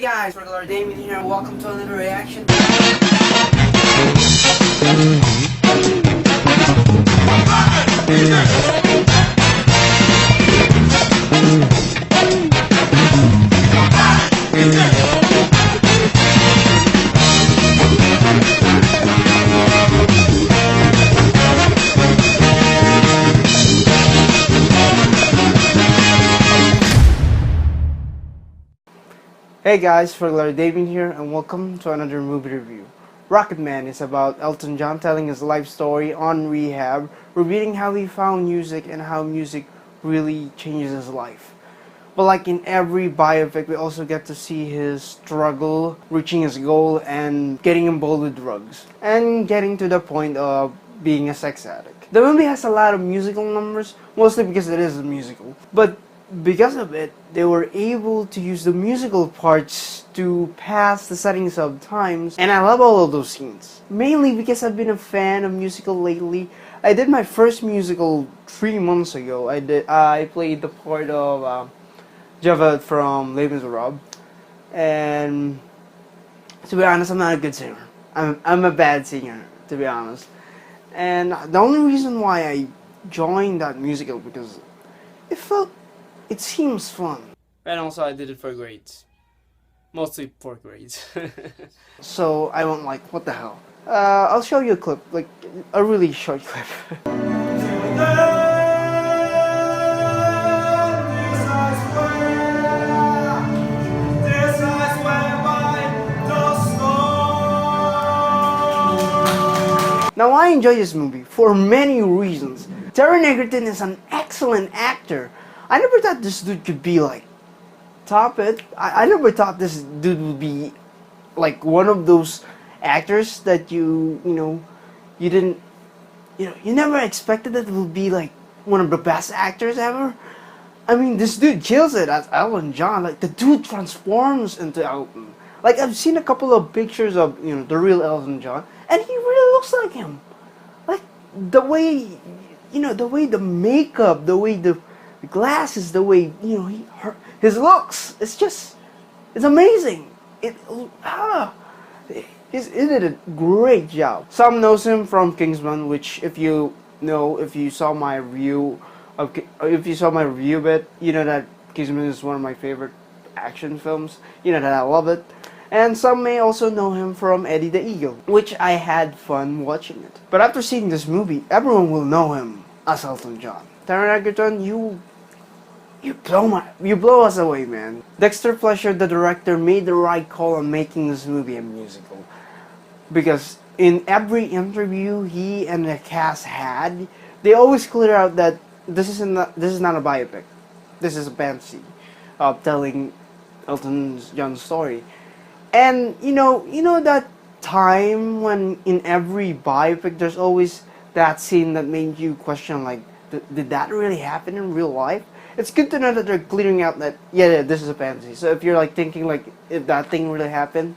guys, regular Damien here, and welcome to another reaction. Hey guys, regular Damien here, and welcome to another movie review. Rocketman is about Elton John telling his life story on rehab, revealing how he found music and how music really changes his life. But like in every biopic, we also get to see his struggle, reaching his goal, and getting involved with drugs, and getting to the point of being a sex addict. The movie has a lot of musical numbers, mostly because it is a musical, but because of it, they were able to use the musical parts to pass the settings of times, and I love all of those scenes. Mainly because I've been a fan of musical lately. I did my first musical 3 months ago. I played the part of Java from Les Miserables, and to be honest, I'm not a good singer. I'm a bad singer, to be honest. And the only reason why I joined that musical because it seems fun. And also I did it for grades. Mostly for grades. So I went like, what the hell? I'll show you a clip, like a really short clip. Now I enjoy this movie for many reasons. Taron Egerton is an excellent actor. I never thought this dude could be like top it. I never thought this dude would be like one of those actors that you didn't you never expected that it would be like one of the best actors ever. I mean, this dude kills it as Elton John. Like the dude transforms into Elton. Like I've seen a couple of pictures of the real Elton John, and he really looks like him. Like the way the way the makeup, the way the glasses, the way his looks. It's amazing. He did a great job. Some knows him from Kingsman, which if you saw my review of it, you know that Kingsman is one of my favorite action films. You know that I love it. And some may also know him from Eddie the Eagle, which I had fun watching it. But after seeing this movie, everyone will know him as Elton John. Taron Egerton, you blow us away, man. Dexter Fletcher, the director, made the right call on making this movie a musical, because in every interview he and the cast had, they always clear out that this is not a biopic. This is a fantasy of telling Elton John's story. And you know that time when in every biopic there's always that scene that made you question, like, did that really happen in real life? It's good to know that they're clearing out that yeah, this is a fantasy. So if you're like thinking like if that thing really happened,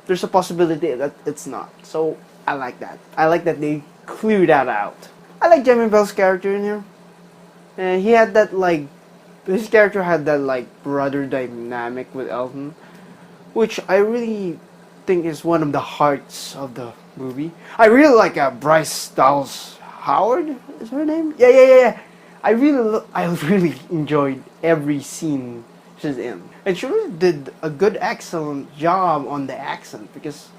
there's a possibility that it's not. So I like that. I like that they cleared that out. I like Jamie Bell's character in here, and he had that like his character had that like brother dynamic with Elton, which I really think is one of the hearts of the movie. I really like Bryce Dallas Howard, is her name? Yeah. I really enjoyed every scene she's in, and she really did a good, excellent job on the accent because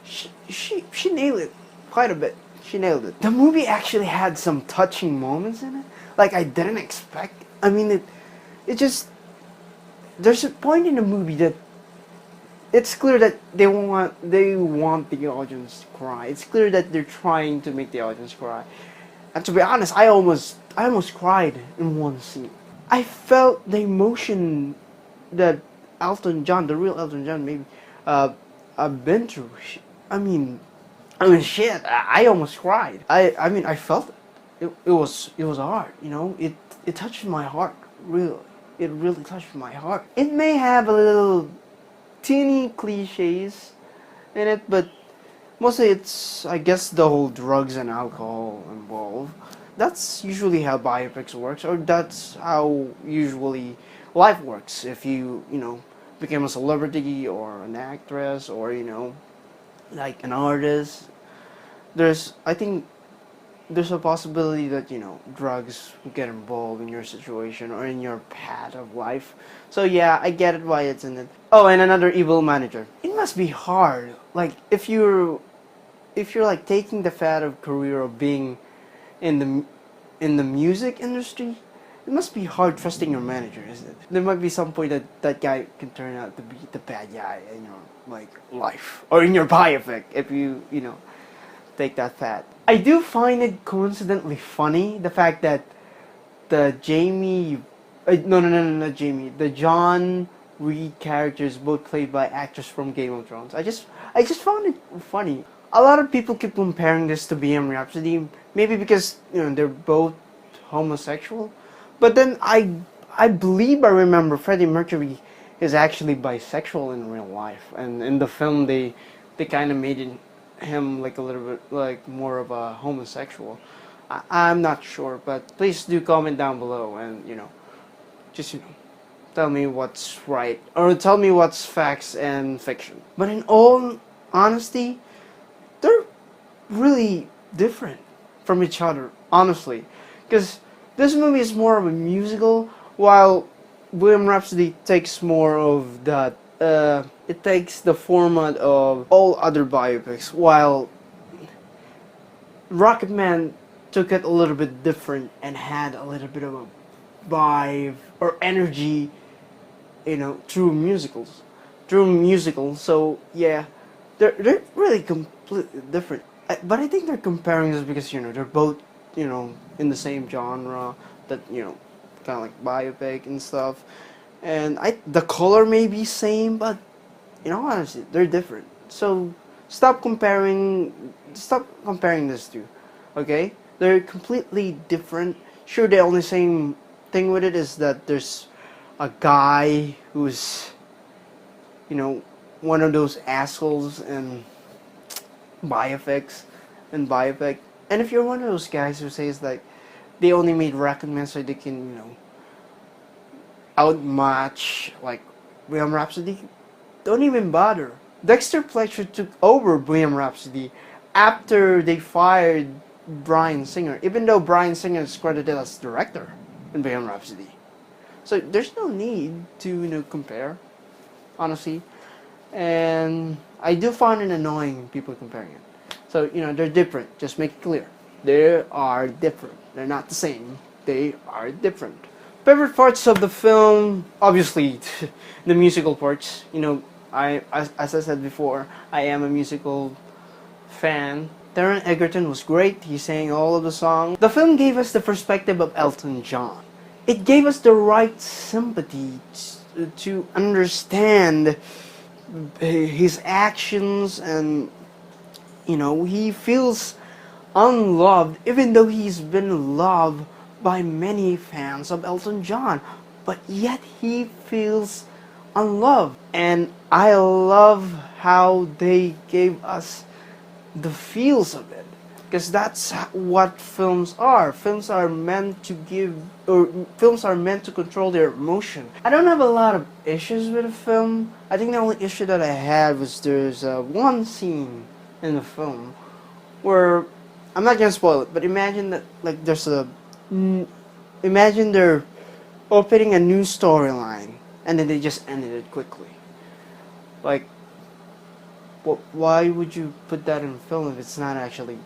she nailed it quite a bit. She nailed it. The movie actually had some touching moments in it, like I didn't expect. I mean, it just there's a point in the movie that it's clear that they want the audience to cry. It's clear that they're trying to make the audience cry. And to be honest, I almost cried in one scene. I felt the emotion that Elton John, the real Elton John, maybe I've been through. I mean, shit. I almost cried. I felt it. It was hard. It touched my heart. Really, it really touched my heart. It may have a little teeny cliches in it, but mostly it's, I guess, the whole drugs and alcohol involved. That's usually how biopics works, or that's how usually life works. If you became a celebrity or an actress or like an artist, I think there's a possibility that drugs will get involved in your situation or in your path of life. So yeah, I get it why it's in it. Oh, and another evil manager. It must be hard. Like if you're like taking the path of career of being in the music industry, it must be hard trusting your manager, isn't it? There might be some point that that guy can turn out to be the bad guy in your like life or in your biopic if you take that path. I do find it coincidentally funny the fact that the Jamie, no, not Jamie, the John Reed characters both played by actors from Game of Thrones. I just found it funny. A lot of people keep comparing this to BM Rhapsody, maybe because they're both homosexual, but then I believe I remember Freddie Mercury is actually bisexual in real life, and in the film they kind of made him like a little bit like more of a homosexual. I'm not sure, but please do comment down below and just tell me what's right or tell me what's facts and fiction. But in all honesty, they're really different from each other, honestly, because this movie is more of a musical, while Bohemian Rhapsody takes more of that. It takes the format of all other biopics, while Rocketman took it a little bit different and had a little bit of a vibe or energy, through musicals. So yeah, they're really completely different. But I think they're comparing this because they're both in the same genre, that kind of like biopic and stuff. And the color may be same, but honestly, they're different. So stop comparing this two. Okay, they're completely different. Sure, the only same thing with it is that there's a guy who's one of those assholes in biopics and biopic. And if you're one of those guys who says like they only made Rocketman so they can outmatch like Bohemian Rhapsody, don't even bother. Dexter Fletcher took over Bohemian Rhapsody after they fired Bryan Singer, even though Bryan Singer is credited as director in Bohemian Rhapsody. So there's no need to compare, honestly. And I do find it annoying people comparing it. So they're different. Just make it clear, they are different. They're not the same. They are different. Favorite parts of the film, obviously, the musical parts. As I said before, I am a musical fan. Taron Egerton was great. He sang all of the songs. The film gave us the perspective of Elton John. It gave us the right sympathy to understand his actions, and he feels unloved even though he's been loved by many fans of Elton John, but yet he feels unloved. And I love how they gave us the feels of it, because that's what films are. Films are meant to control their emotion. I don't have a lot of issues with the film. I think the only issue that I had was there's one scene in the film where, I'm not gonna spoil it, but imagine that like imagine they're opening a new storyline and then they just ended it quickly. Like, why would you put that in film if it's not actually,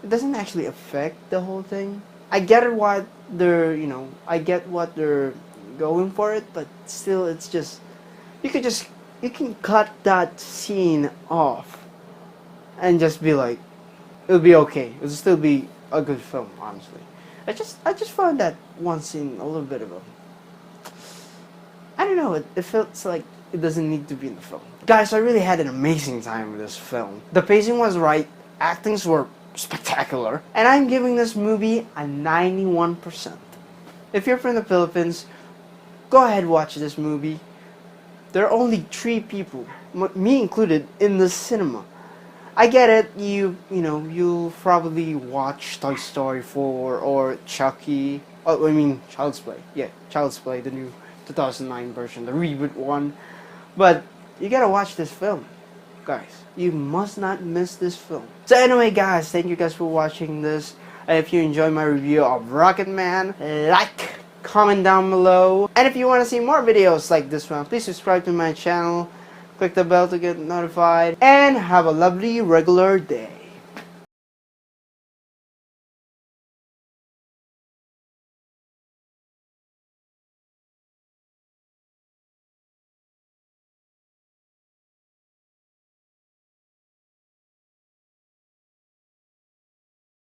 it doesn't actually affect the whole thing? I get it what I get what they're going for it, but still, it's just, you can cut that scene off and just be like, it'll be okay. It'll still be a good film, honestly. I just found that one scene a little bit of a, I don't know, it feels like it doesn't need to be in the film. Guys, I really had an amazing time with this film. The pacing was right, actings were spectacular, and I'm giving this movie a 91%. If you're from the Philippines, go ahead and watch this movie. There are only 3 people, me included, in the cinema. I get it, you'll probably watch Toy Story 4 or Chucky, Child's Play. Yeah, Child's Play, the new 2009 version, the reboot one. But you gotta watch this film, guys. You must not miss this film. So anyway, guys, thank you guys for watching this. If you enjoyed my review of Rocketman, like, comment down below. And if you want to see more videos like this one, please subscribe to my channel. Click the bell to get notified. And have a lovely regular day.